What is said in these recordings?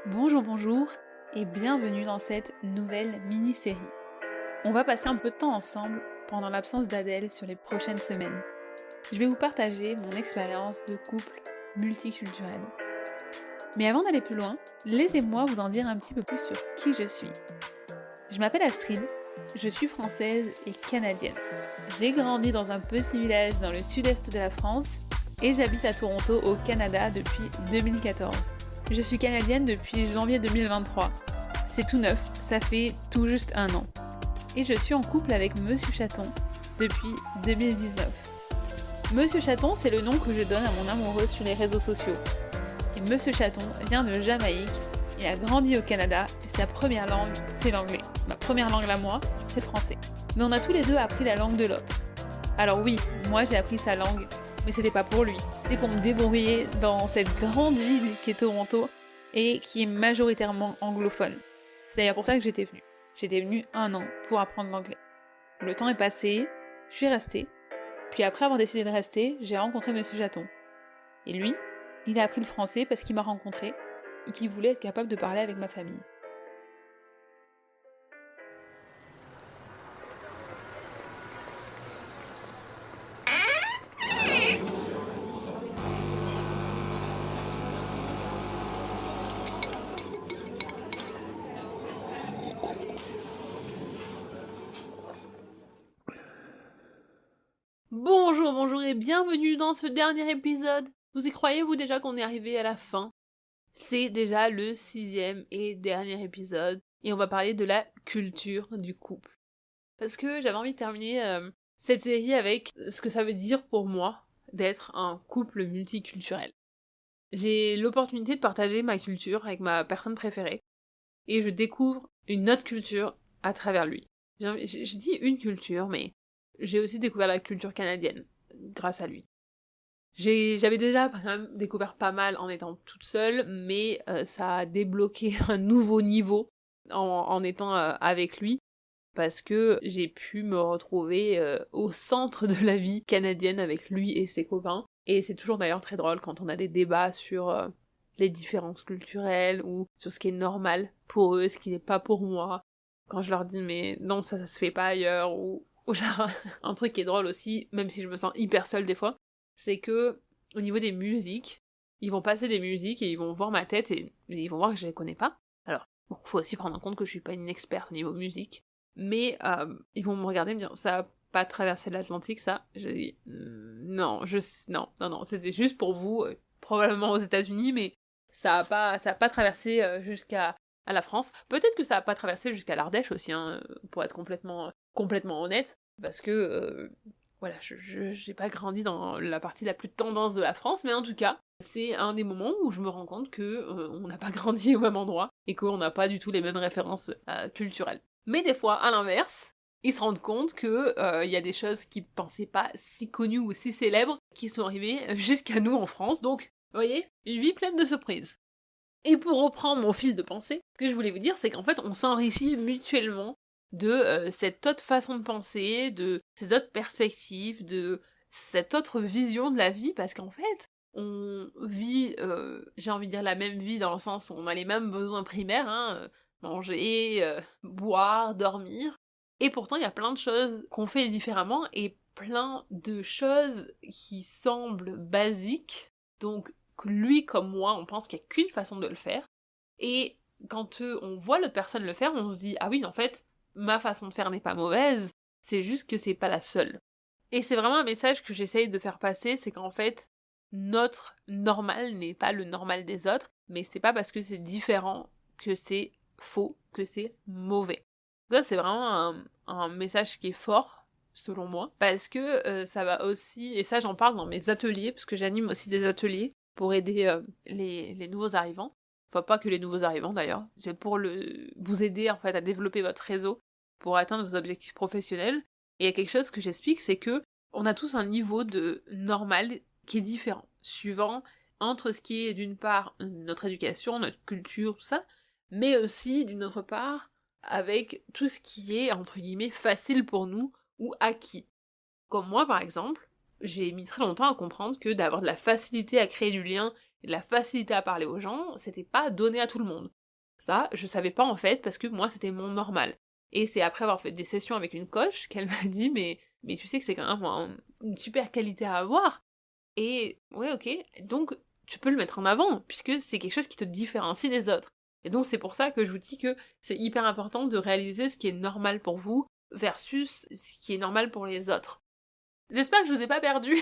Bonjour et bienvenue dans cette nouvelle mini-série. On va passer un peu de temps ensemble pendant l'absence d'Adèle sur les prochaines semaines. Je vais vous partager mon expérience de couple multiculturel. Mais avant d'aller plus loin, laissez-moi vous en dire un petit peu plus sur qui je suis. Je m'appelle Astrid, je suis française et canadienne. J'ai grandi dans un petit village dans le sud-est de la France et j'habite à Toronto au Canada depuis 2014. Je suis canadienne depuis janvier 2023. C'est tout neuf, ça fait tout juste un an. Et je suis en couple avec Monsieur Chaton depuis 2019. Monsieur Chaton, c'est le nom que je donne à mon amoureux sur les réseaux sociaux. Et Monsieur Chaton vient de Jamaïque, il a grandi au Canada et sa première langue, c'est l'anglais. Ma première langue à moi, c'est français. Mais on a tous les deux appris la langue de l'autre. Alors oui, moi j'ai appris sa langue, mais c'était pas pour lui. C'était pour me débrouiller dans cette grande ville qui est Toronto et qui est majoritairement anglophone. C'est d'ailleurs pour ça que j'étais venue. J'étais venue 1 an pour apprendre l'anglais. Le temps est passé, je suis restée. Puis après avoir décidé de rester, j'ai rencontré Monsieur Chaton. Et lui, il a appris le français parce qu'il m'a rencontré et qu'il voulait être capable de parler avec ma famille. Bonjour et bienvenue dans ce dernier épisode. Vous y croyez-vous déjà qu'on est arrivé à la fin? C'est déjà le 6e et dernier épisode et on va parler de la culture du couple. Parce que j'avais envie de terminer cette série avec ce que ça veut dire pour moi d'être un couple multiculturel. J'ai l'opportunité de partager ma culture avec ma personne préférée et je découvre une autre culture à travers lui. Je dis une culture, mais j'ai aussi découvert la culture canadienne grâce à lui. J'avais déjà quand même découvert pas mal en étant toute seule, mais ça a débloqué un nouveau niveau en étant avec lui, parce que j'ai pu me retrouver au centre de la vie canadienne avec lui et ses copains. Et c'est toujours d'ailleurs très drôle quand on a des débats sur les différences culturelles ou sur ce qui est normal pour eux, ce qui n'est pas pour moi. Quand je leur dis mais non, ça se fait pas ailleurs, ou genre un truc qui est drôle aussi, même si je me sens hyper seule des fois, c'est que au niveau des musiques, ils vont passer des musiques et ils vont voir ma tête et ils vont voir que je les connais pas. Alors, bon, faut aussi prendre en compte que je suis pas une experte au niveau musique, mais ils vont me regarder et me dire ça a pas traversé l'Atlantique ça. Je dis non, non, c'était juste pour vous, probablement aux États-Unis, mais ça a pas traversé jusqu'à la France. Peut-être que ça a pas traversé jusqu'à l'Ardèche aussi, hein, pour être complètement honnête, parce que voilà, j'ai pas grandi dans la partie la plus tendance de la France, mais en tout cas, c'est un des moments où je me rends compte que on n'a pas grandi au même endroit et qu'on n'a pas du tout les mêmes références culturelles. Mais des fois, à l'inverse, ils se rendent compte que y a des choses qu'ils pensaient pas si connues ou si célèbres qui sont arrivées jusqu'à nous en France, donc, vous voyez, une vie pleine de surprises. Et pour reprendre mon fil de pensée, ce que je voulais vous dire, c'est qu'en fait, on s'enrichit mutuellement de cette autre façon de penser, de ces autres perspectives, de cette autre vision de la vie, parce qu'en fait, on vit, j'ai envie de dire la même vie dans le sens où on a les mêmes besoins primaires, hein, manger, boire, dormir, et pourtant il y a plein de choses qu'on fait différemment, et plein de choses qui semblent basiques, donc lui comme moi, on pense qu'il n'y a qu'une façon de le faire, et quand on voit l'autre personne le faire, on se dit « Ah oui, en fait, ma façon de faire n'est pas mauvaise, c'est juste que c'est pas la seule. » Et c'est vraiment un message que j'essaye de faire passer, c'est qu'en fait, notre normal n'est pas le normal des autres, mais c'est pas parce que c'est différent que c'est faux, que c'est mauvais. Ça, c'est vraiment un message qui est fort, selon moi, parce que ça va aussi, et ça j'en parle dans mes ateliers, parce que j'anime aussi des ateliers pour aider les nouveaux arrivants. Enfin, pas que les nouveaux arrivants d'ailleurs, c'est pour vous aider en fait à développer votre réseau pour atteindre vos objectifs professionnels. Et il y a quelque chose que j'explique, c'est que on a tous un niveau de normal qui est différent, suivant entre ce qui est d'une part notre éducation, notre culture, tout ça, mais aussi d'une autre part avec tout ce qui est entre guillemets facile pour nous ou acquis. Comme moi par exemple, j'ai mis très longtemps à comprendre que d'avoir de la facilité à créer du lien et de la facilité à parler aux gens, c'était pas donné à tout le monde. Ça, je savais pas en fait, parce que moi c'était mon normal. Et c'est après avoir fait des sessions avec une coach qu'elle m'a dit mais tu sais que c'est quand même une super qualité à avoir. Et ouais, ok, donc tu peux le mettre en avant, puisque c'est quelque chose qui te différencie des autres. Et donc c'est pour ça que je vous dis que c'est hyper important de réaliser ce qui est normal pour vous versus ce qui est normal pour les autres. J'espère que je vous ai pas perdu.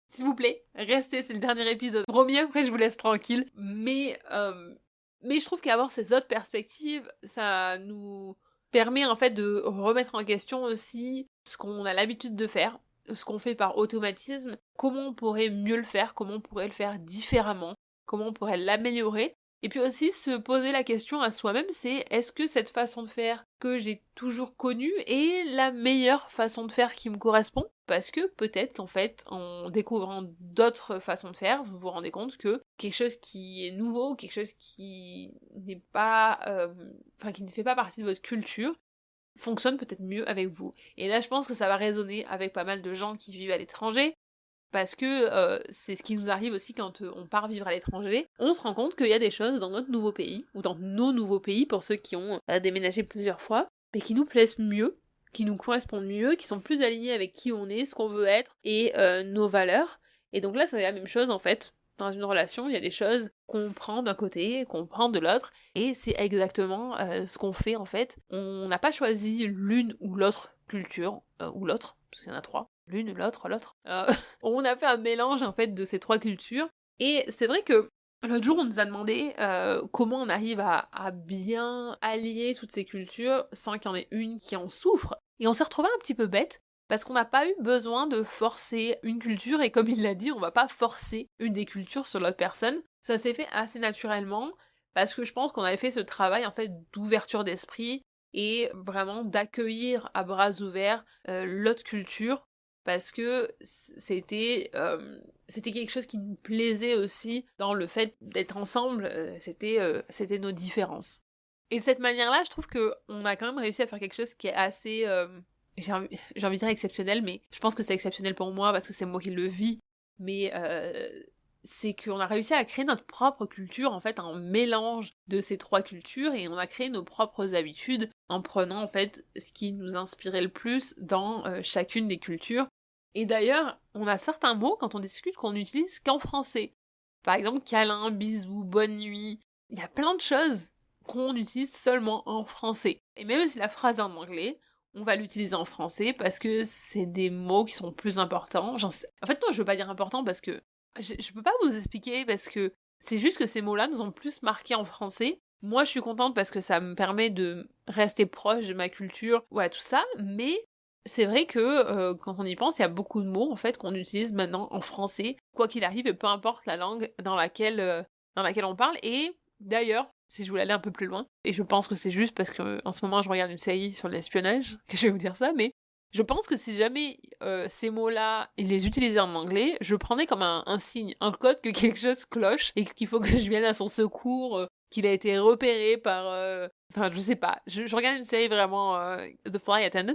S'il vous plaît, restez, c'est le dernier épisode. Promis, après je vous laisse tranquille. Mais je trouve qu'avoir ces autres perspectives, ça nous permet en fait de remettre en question aussi ce qu'on a l'habitude de faire, ce qu'on fait par automatisme, comment on pourrait mieux le faire, comment on pourrait le faire différemment, comment on pourrait l'améliorer. Et puis aussi se poser la question à soi-même, c'est est-ce que cette façon de faire que j'ai toujours connue est la meilleure façon de faire qui me correspond? Parce que peut-être qu'en fait, en découvrant d'autres façons de faire, vous vous rendez compte que quelque chose qui est nouveau, quelque chose qui n'est pas, qui ne fait pas partie de votre culture, fonctionne peut-être mieux avec vous. Et là, je pense que ça va résonner avec pas mal de gens qui vivent à l'étranger, parce que c'est ce qui nous arrive aussi quand on part vivre à l'étranger. On se rend compte qu'il y a des choses dans notre nouveau pays, ou dans nos nouveaux pays, pour ceux qui ont déménagé plusieurs fois, mais qui nous plaisent mieux, qui nous correspondent mieux, qui sont plus alignés avec qui on est, ce qu'on veut être, et nos valeurs. Et donc là, c'est la même chose en fait. Dans une relation, il y a des choses qu'on prend d'un côté, qu'on prend de l'autre, et c'est exactement ce qu'on fait en fait. On n'a pas choisi l'une ou l'autre culture, ou l'autre, parce qu'il y en a trois. L'une, l'autre. On a fait un mélange en fait de ces trois cultures. Et c'est vrai que l'autre jour on nous a demandé comment on arrive à bien allier toutes ces cultures sans qu'il y en ait une qui en souffre. Et on s'est retrouvé un petit peu bête, parce qu'on n'a pas eu besoin de forcer une culture, et comme il l'a dit, on va pas forcer une des cultures sur l'autre personne. Ça s'est fait assez naturellement, parce que je pense qu'on avait fait ce travail en fait d'ouverture d'esprit, et vraiment d'accueillir à bras ouverts l'autre culture, parce que c'était quelque chose qui nous plaisait aussi dans le fait d'être ensemble, c'était nos différences. Et de cette manière-là, je trouve que on a quand même réussi à faire quelque chose qui est assez, j'ai envie de dire exceptionnel, mais je pense que c'est exceptionnel pour moi parce que c'est moi qui le vis, mais c'est qu'on a réussi à créer notre propre culture, en fait, un mélange de ces trois cultures, et on a créé nos propres habitudes en prenant, en fait, ce qui nous inspirait le plus dans chacune des cultures. Et d'ailleurs, on a certains mots, quand on discute, qu'on n'utilise qu'en français. Par exemple, câlin, bisou, bonne nuit. Il y a plein de choses qu'on utilise seulement en français. Et même si la phrase est en anglais, on va l'utiliser en français parce que c'est des mots qui sont plus importants. En fait, non, je veux pas dire important parce que je peux pas vous expliquer, parce que c'est juste que ces mots-là nous ont plus marqué en français. Moi, je suis contente parce que ça me permet de rester proche de ma culture, ouais, tout ça, mais c'est vrai que quand on y pense, il y a beaucoup de mots en fait qu'on utilise maintenant en français, quoi qu'il arrive, et peu importe la langue dans laquelle on parle. Et d'ailleurs, si je voulais aller un peu plus loin, et je pense que c'est juste parce que en ce moment je regarde une série sur l'espionnage que je vais vous dire ça, mais je pense que si jamais ces mots-là, ils les utilisaient en anglais, je prendrais comme un signe, un code que quelque chose cloche et qu'il faut que je vienne à son secours, qu'il a été repéré par... Enfin, je sais pas. Je regarde une série vraiment The Fly Attendant,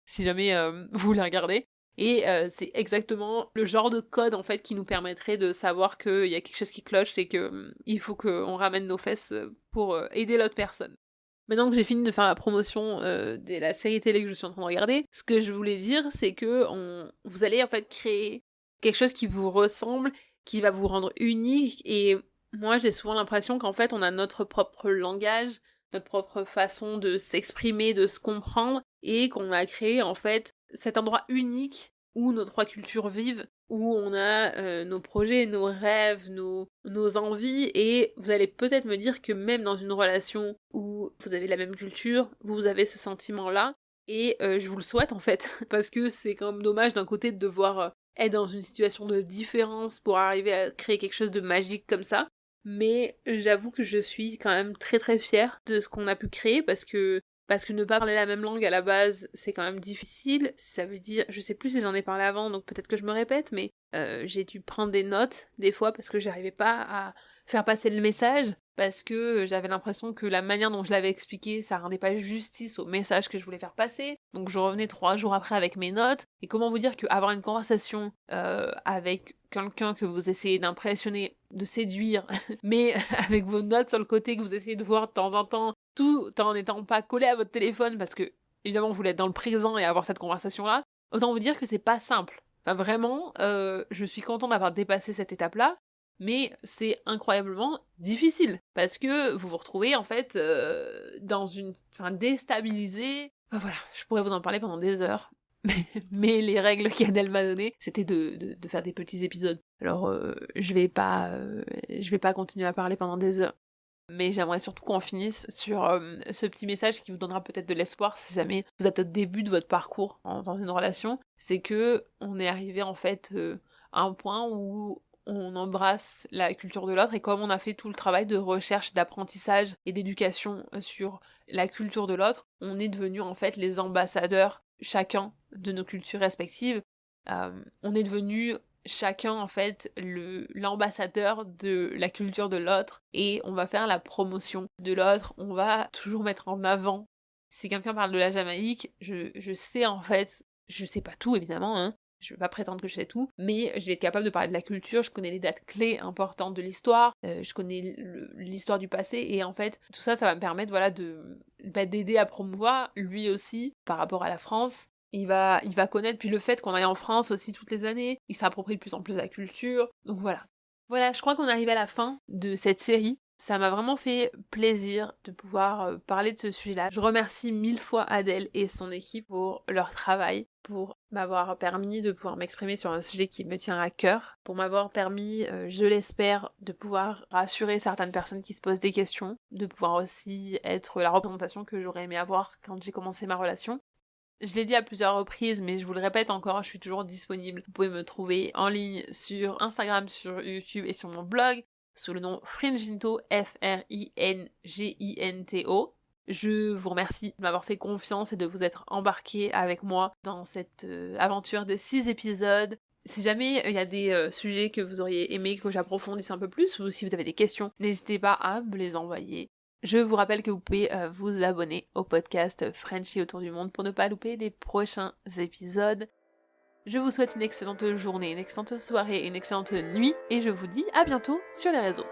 si jamais vous voulez regarder. Et c'est exactement le genre de code en fait qui nous permettrait de savoir qu'il y a quelque chose qui cloche et que il faut qu'on ramène nos fesses pour aider l'autre personne. Maintenant que j'ai fini de faire la promotion de la série télé que je suis en train de regarder, ce que je voulais dire, c'est que vous allez en fait créer quelque chose qui vous ressemble, qui va vous rendre unique, et moi j'ai souvent l'impression qu'en fait on a notre propre langage, notre propre façon de s'exprimer, de se comprendre, et qu'on a créé en fait cet endroit unique où nos trois cultures vivent, où on a nos projets, nos rêves, nos envies, et vous allez peut-être me dire que même dans une relation où vous avez la même culture, vous avez ce sentiment-là, et je vous le souhaite en fait, parce que c'est quand même dommage d'un côté de devoir être dans une situation de différence pour arriver à créer quelque chose de magique comme ça, mais j'avoue que je suis quand même très très fière de ce qu'on a pu créer, parce que ne pas parler la même langue à la base, c'est quand même difficile. Ça veut dire, je sais plus si j'en ai parlé avant, donc peut-être que je me répète, mais j'ai dû prendre des notes, des fois, parce que j'arrivais pas à faire passer le message, parce que j'avais l'impression que la manière dont je l'avais expliqué, ça rendait pas justice au message que je voulais faire passer. Donc je revenais 3 jours après avec mes notes. Et comment vous dire qu'avoir une conversation avec quelqu'un que vous essayez d'impressionner, de séduire, mais avec vos notes sur le côté que vous essayez de voir de temps en temps, tout en n'étant pas collé à votre téléphone parce que, évidemment, vous voulez être dans le présent et avoir cette conversation-là, autant vous dire que c'est pas simple. Enfin, vraiment, je suis contente d'avoir dépassé cette étape-là, mais c'est incroyablement difficile parce que vous vous retrouvez en fait déstabilisé. Enfin voilà, je pourrais vous en parler pendant des heures, mais les règles qu'Adèle m'a données, c'était de faire des petits épisodes. Alors je vais pas continuer à parler pendant des heures. Mais j'aimerais surtout qu'on finisse sur ce petit message qui vous donnera peut-être de l'espoir si jamais vous êtes au début de votre parcours dans une relation. C'est que on est arrivé en fait à un point où on embrasse la culture de l'autre et comme on a fait tout le travail de recherche, d'apprentissage et d'éducation sur la culture de l'autre, on est devenu en fait les ambassadeurs chacun de nos cultures respectives. On est devenu chacun en fait l'ambassadeur de la culture de l'autre et on va faire la promotion de l'autre, on va toujours mettre en avant. Si quelqu'un parle de la Jamaïque, je sais en fait, je sais pas tout évidemment, hein, je vais pas prétendre que je sais tout, mais je vais être capable de parler de la culture, je connais les dates clés importantes de l'histoire, je connais l'histoire du passé et en fait tout ça, ça va me permettre voilà d'aider à promouvoir lui aussi par rapport à la France. Il va connaître, puis le fait qu'on aille en France aussi toutes les années, il s'approprie de plus en plus la culture, donc voilà. Voilà, je crois qu'on arrive à la fin de cette série. Ça m'a vraiment fait plaisir de pouvoir parler de ce sujet-là. Je remercie 1000 fois Adèle et son équipe pour leur travail, pour m'avoir permis de pouvoir m'exprimer sur un sujet qui me tient à cœur, pour m'avoir permis, je l'espère, de pouvoir rassurer certaines personnes qui se posent des questions, de pouvoir aussi être la représentation que j'aurais aimé avoir quand j'ai commencé ma relation. Je l'ai dit à plusieurs reprises, mais je vous le répète encore, je suis toujours disponible. Vous pouvez me trouver en ligne sur Instagram, sur YouTube et sur mon blog, sous le nom Fringinto, Fringinto. Je vous remercie de m'avoir fait confiance et de vous être embarqué avec moi dans cette aventure de 6 épisodes. Si jamais il y a des sujets que vous auriez aimé que j'approfondisse un peu plus, ou si vous avez des questions, n'hésitez pas à me les envoyer. Je vous rappelle que vous pouvez vous abonner au podcast Frenchy autour du monde pour ne pas louper les prochains épisodes. Je vous souhaite une excellente journée, une excellente soirée, une excellente nuit et je vous dis à bientôt sur les réseaux.